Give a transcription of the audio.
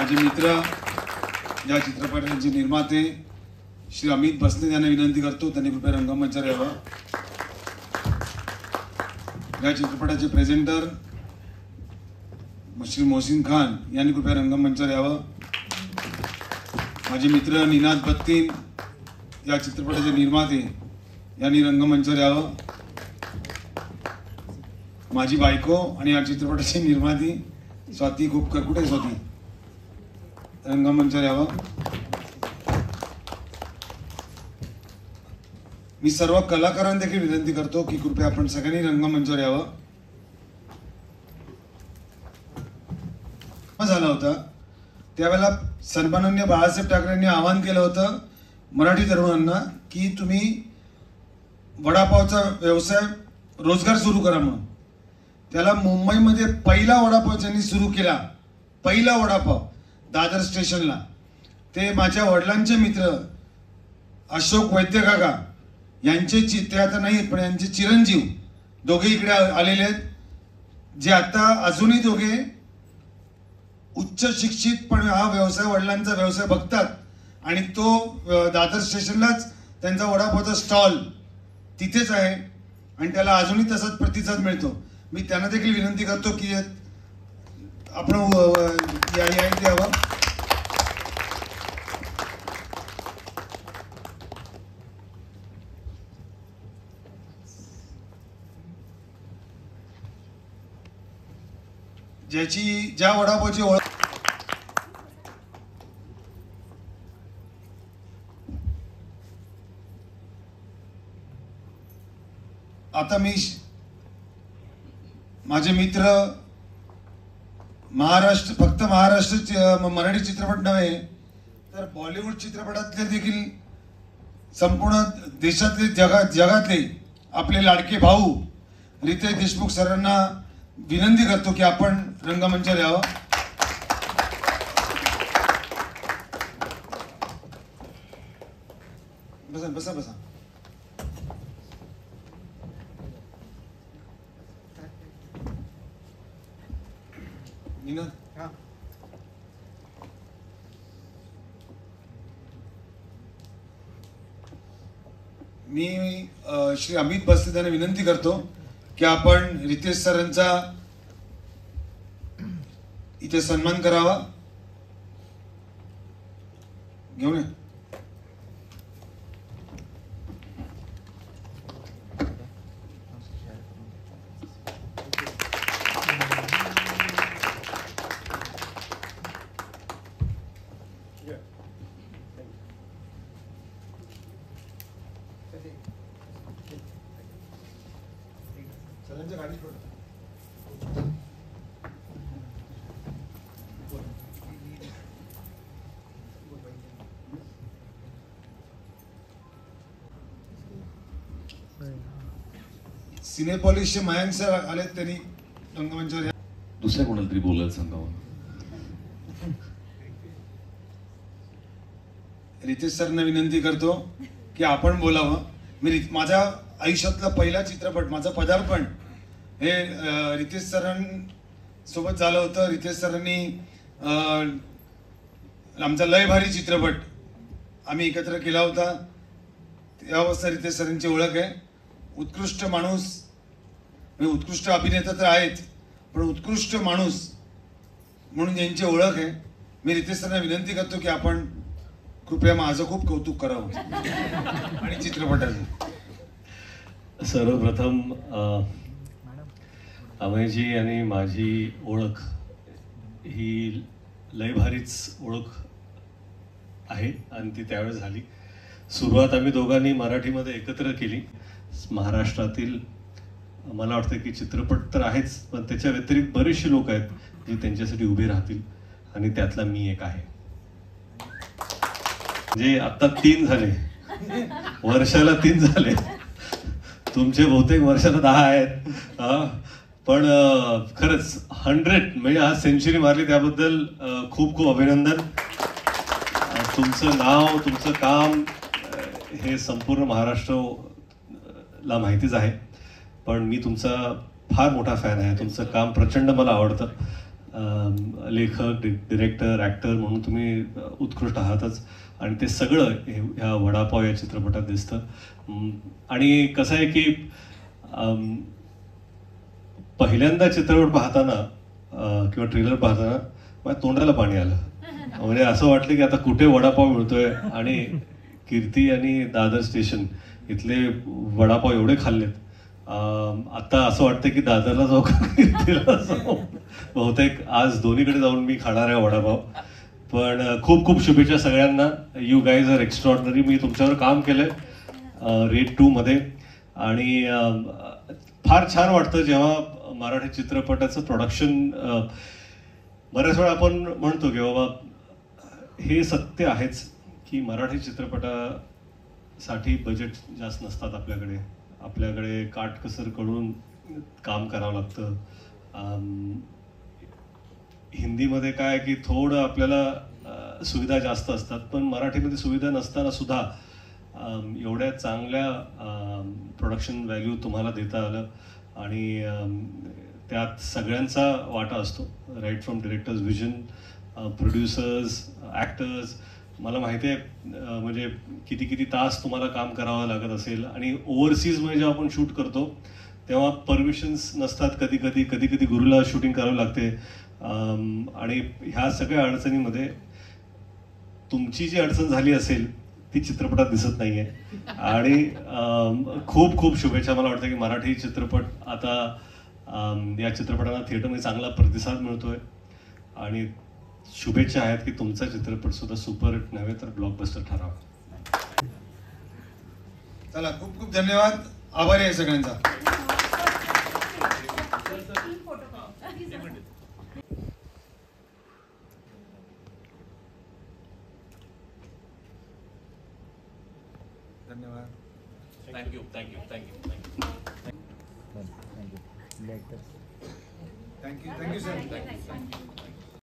माझे मित्र या चित्रपटाचे निर्माते श्री अमित बसने यांना विनंती करतो त्यांनी कृपया रंगमंचावर यावं। या चित्रपटाचे प्रेझेंटर श्री मोहसिन खान यांनी कृपया रंगमंचावर यावं। माझे मित्र निनाद बत्तीन या चित्रपटाचे निर्माते यांनी रंगमंचावर यावं। माझी बायको आणि या चित्रपटाची निर्माती स्वाती खोपकर, कुठे स्वाती, रंगमंचावर यावं। मी सर्व कलाकारांना देखील विनंती करतो की कृपया आपण सगळ्यांनी रंगमंचावर यावं। झाला होता त्यावेळेला सन्माननीय बाळासाहेब ठाकरेंनी आवाहन केलं होतं मराठी तरुणांना की तुम्ही वडापावचा व्यवसाय रोजगार सुरू करा म्हणून। त्याला मुंबईमध्ये पहिला वडापाव ज्यांनी सुरू केला, पहिला वडापाव दादर स्टेशनला, ते माझ्या वडिलांचे मित्र अशोक वैद्य काका यांचे, ते आता नाहीत पण यांचे चिरंजीव दोघे इकडे आलेले आहेत, जे आता अजूनही दोघे उच्च शिक्षित पण हा व्यवसाय वडिलांचा व्यवसाय बघतात आणि तो दादर स्टेशनलाच त्यांचा वडापावचा स्टॉल तिथेच आहे आणि त्याला अजूनही तसाच प्रतिसाद मिळतो। मी त्यांना देखील विनंती करतो की आपण यावं। ज्या वडापावची ओळख आता मी माझे मित्र महाराष्ट्र, फक्त महाराष्ट्र मराठी चित्रपट नव्हे तर बॉलिवूड चित्रपटातले देखील संपूर्ण देशातले जगातले आपले लाडके भाऊ रितेश देशमुख सरांना विनंती करतो की आपण रंगमंचावर यावं। बसा बसा बसा। मी श्री अमित बस्ते यांना विनंती करतो की आपण रितेश सरांचा इथे सन्मान करावा। घेऊन ये। सिनेपॉलिसचे मयांक सर आले, त्यांनी रंगमंचावर दुसऱ्या कोणाला तरी बोलायला सांगावं। रितेश सरना विनंती करतो की आपण बोलावं। मी माझ्या आयुष्यातला पहिला चित्रपट, माझं पदार्पण हे रितेश सरांसोबत झालं होतं। रितेश सरांनी आमचा लय भारी चित्रपट आम्ही एकत्र केला होता। त्यावेळेस रितेश सरांची ओळख आहे। उत्कृष्ट माणूस, उत्कृष्ट अभिनेता तर आहेत पण उत्कृष्ट माणूस म्हणून यांची ओळख आहे। मी रितेश सरांना विनंती करतो की आपण कृपया माझं खूप कौतुक करावं आणि चित्रपटाचं। सर्वप्रथम अमयजी आणि माझी ओळख ही लय भारीच ओळख आहे आणि ती त्यावेळेस झाली। सुरुवात आम्ही दोघांनी मराठीमध्ये एकत्र केली। महाराष्ट्रातील मला वाटतं की चित्रपट तर आहेच पण त्याच्या व्यतिरिक्त बरेचसे लोक आहेत जे त्यांच्यासाठी उभे राहतील आणि त्यातला मी एक आहे। म्हणजे आता 3 झाले, वर्षाला 3 झाले, तुमचे बहुतेक वर्षाला 10 आहेत। पण खरंच 100 म्हणजे आज सेंचुरी मारली त्याबद्दल खूप खूप अभिनंदन। तुमचं नाव, तुमचं काम हे संपूर्ण महाराष्ट्राला माहितीच आहे, पण मी तुमचा फार मोठा फॅन आहे। तुमचं काम प्रचंड मला आवडतं लेखक, डिरेक्टर, ॲक्टर म्हणून तुम्ही उत्कृष्ट आहातच आणि ते सगळं ह्या वडापाव या चित्रपटात दिसतं. आणि कसं आहे की पहिल्यांदा चित्रपट पाहताना किंवा ट्रेलर पाहताना माझ्या तोंडाला पाणी आलं. म्हणजे असं वाटलं की आता कुठे वडापाव मिळतोय. आणि कीर्ती आणि दादर स्टेशन इथले वडापाव एवढे खाल्लेत. आता असं वाटतं की दादरला जाऊ का कीर्तीला जाऊ. बहुतेक आज दोन्हीकडे जाऊन मी खाणार आहे वडापाव. पण खूप खूप शुभेच्छा सगळ्यांना. You guys are extraordinary. मी तुमच्यावर काम केलंय रेड 2 मध्ये आणि फार छान वाटतं जेव्हा मराठी चित्रपटाचं प्रोडक्शन. बऱ्याच वेळा आपण म्हणतो की बाबा हे सत्य आहेच की मराठी चित्रपटासाठी बजेट जास्त नसतात आपल्याकडे काटकसर करून काम करावं लागतं. हिंदीमध्ये काय की थोडं आपल्याला सुविधा जास्त असतात, पण मराठीमध्ये सुविधा नसताना सुद्धा एवढ्या चांगल्या प्रोडक्शन व्हॅल्यू तुम्हाला देता आलं. आणि त्यात सगळ्यांचा वाटा असतो, right from director's vision, producers, actors. मला माहिती आहे म्हणजे किती किती तास तुम्हाला काम करावं लागत असेल. आणि ओव्हरसीजमध्ये जेव्हा आपण शूट करतो तेव्हा परमिशन्स नसतात, कधी कधी गुरुला शूटिंग करावी लागते. आणि ह्या सगळ्या अडचणीमध्ये तुमची जी अडचण झाली असेल ती चित्रपटात दिसत नाहीये. आणि खूप खूप शुभेच्छा. मला वाटतं की मराठी चित्रपट आता या चित्रपटाला थिएटरमध्ये चांगला प्रतिसाद मिळतोय आणि शुभेच्छा आहेत की तुमचा चित्रपट सुद्धा सुपर हिट नव्हे तर ब्लॉकबस्टर ठरावा. चला, खूप खूप धन्यवाद. आभारी आहे सगळ्यांचा. धन्यवाद. थँक्यू. Thank you sir.